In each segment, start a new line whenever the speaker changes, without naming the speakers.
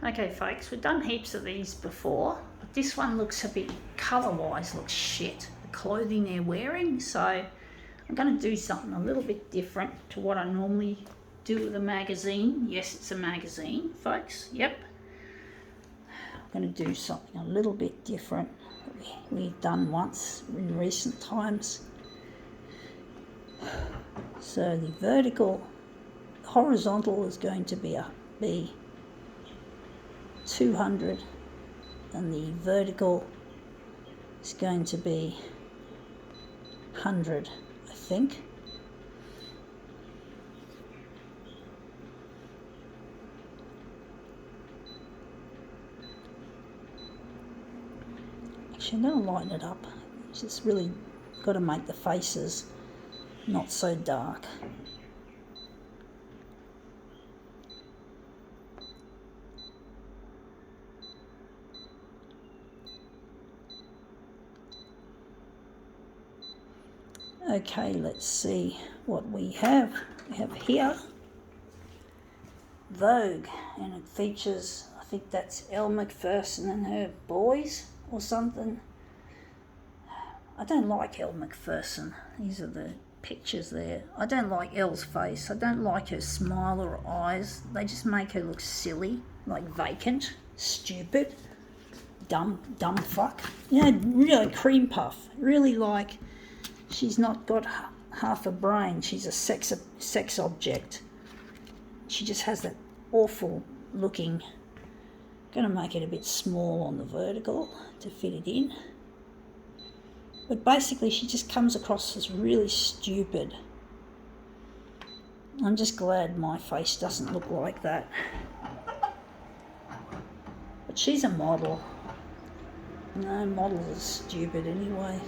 Okay folks, we've done heaps of these before, but this one looks a bit, colour-wise looks shit, the clothing they're wearing, so I'm going to do something a little bit different to what I normally do with a magazine. Yes, it's a magazine, folks, yep. I'm going to do something a little bit different that we've done once in recent times. So the vertical, horizontal is going to be 200 and the vertical is going to be 100, I think. Actually, I'm going to lighten it up. It's just really got to make the faces not so dark. Okay, let's see what we have. We have here Vogue, and it features, I think that's Elle Macpherson and her boys or something. I don't like Elle Macpherson. These are the pictures there. I don't like Elle's face. I don't like her smile or eyes. They just make her look silly, like vacant, stupid, dumb fuck. You know, really cream puff. Really like she's not got half a brain. She's a sex object. She just has that awful looking. Going to make it a bit small on the vertical to fit it in. But basically she just comes across as really stupid. I'm just glad my face doesn't look like that. But she's a model. No, models are stupid anyway.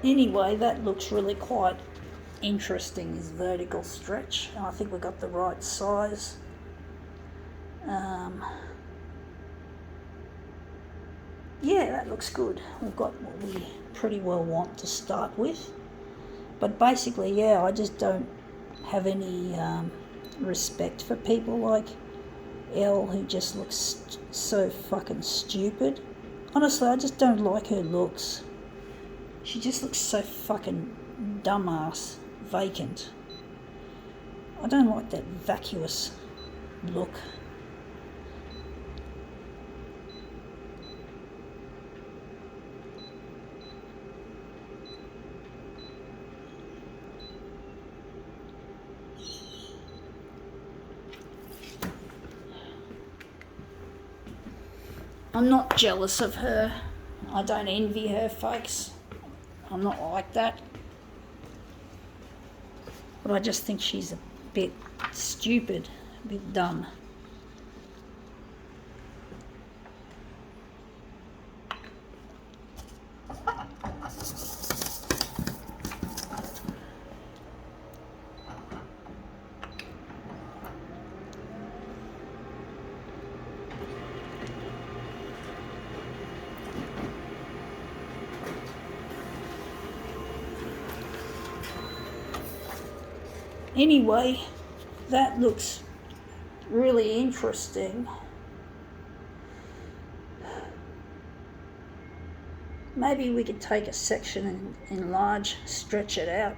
Anyway, that looks really quite interesting, this vertical stretch. I think we got the right size. Yeah, that looks good. We've got what we pretty well want to start with. But basically, yeah, I just don't have any respect for people like Elle, who just looks so fucking stupid. Honestly, I just don't like her looks. She just looks so fucking dumbass, vacant. I don't like that vacuous look. I'm not jealous of her. I don't envy her, folks. I'm not like that. But I just think she's a bit stupid, a bit dumb. Anyway, that looks really interesting. Maybe we could take a section and enlarge, stretch it out.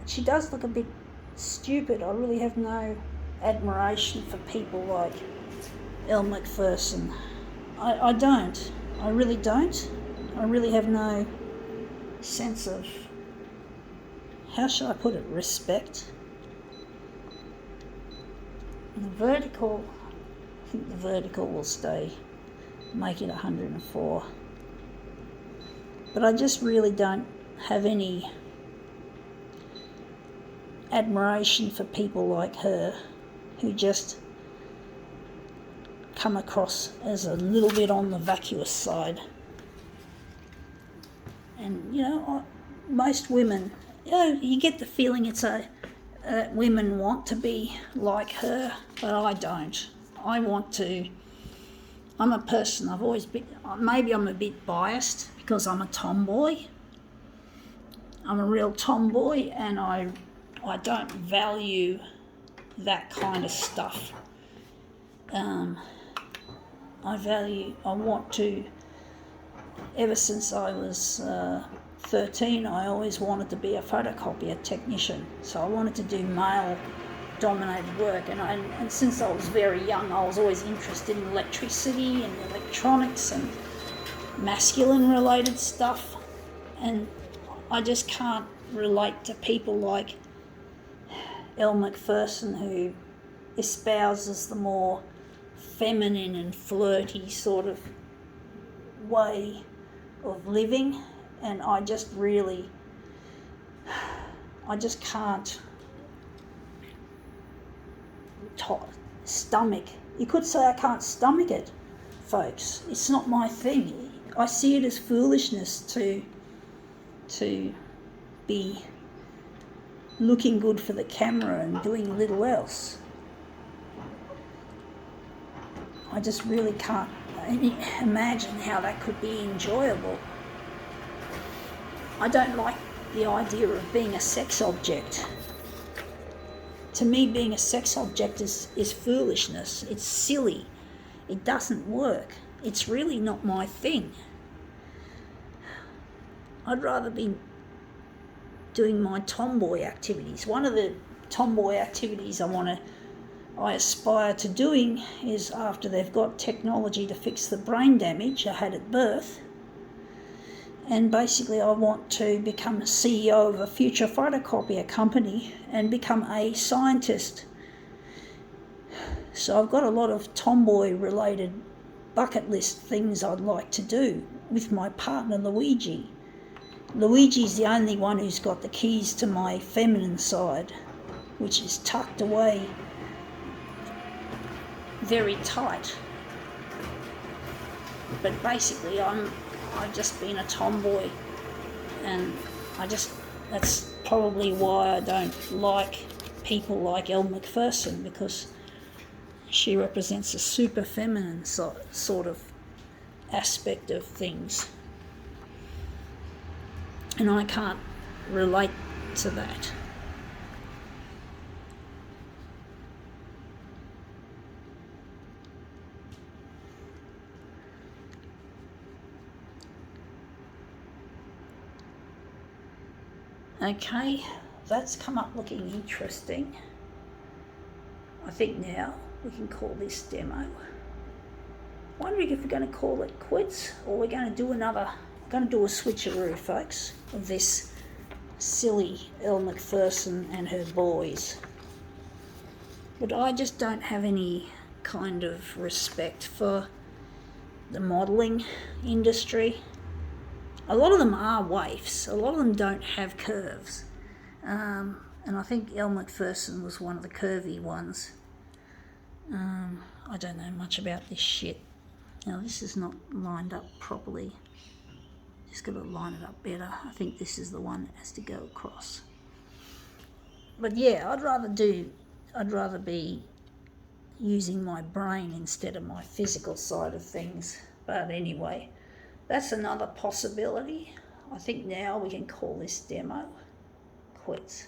She does look a bit stupid. I really have no admiration for people like Elle Macpherson. I don't. I really don't. I really have no sense of, how should I put it, respect. And the vertical, I think the vertical will stay, make it 104. But I just really don't have any admiration for people like her, who just come across as a little bit on the vacuous side. And, you know, most women, you know, you get the feeling it's women want to be like her, but I don't. I want to I'm a person, I've always been, maybe I'm a bit biased because I'm a tomboy. I'm a real tomboy, and I don't value that kind of stuff. I want to, ever since I was 13, I always wanted to be a photocopier technician. So I wanted to do male-dominated work, and since I was very young, I was always interested in electricity and electronics and masculine-related stuff, and I just can't relate to people like Elle Macpherson, who espouses the more feminine and flirty sort of way of living, and I just can't stomach. You could say I can't stomach it, folks. It's not my thing. I see it as foolishness to be looking good for the camera and doing little else. I just really can't imagine how that could be enjoyable. I don't like the idea of being a sex object. To me, being a sex object is foolishness. It's silly. It doesn't work. It's really not my thing. I'd rather be doing my tomboy activities. One of the tomboy activities I aspire to doing is, after they've got technology to fix the brain damage I had at birth, and basically I want to become a CEO of a future photocopier company and become a scientist. So I've got a lot of tomboy related bucket list things I'd like to do with my partner Luigi. Luigi's the only one who's got the keys to my feminine side, which is tucked away very tight. But basically I've just been a tomboy, and that's probably why I don't like people like Elle Macpherson, because she represents a super feminine sort of aspect of things, and I can't relate to that. Okay, that's come up looking interesting. I think now we can call this demo. Wondering if we're going to call it quits, or we're going to do a switcheroo, folks, of this silly Elle Macpherson and her boys. But I just don't have any kind of respect for the modelling industry. A lot of them are waifs. A lot of them don't have curves. And I think Elle Macpherson was one of the curvy ones. I don't know much about this shit. Now, this is not lined up properly. Just got to line it up better. I think this is the one that has to go across. But yeah, I'd rather be using my brain instead of my physical side of things. But anyway, that's another possibility. I think now we can call this demo quits.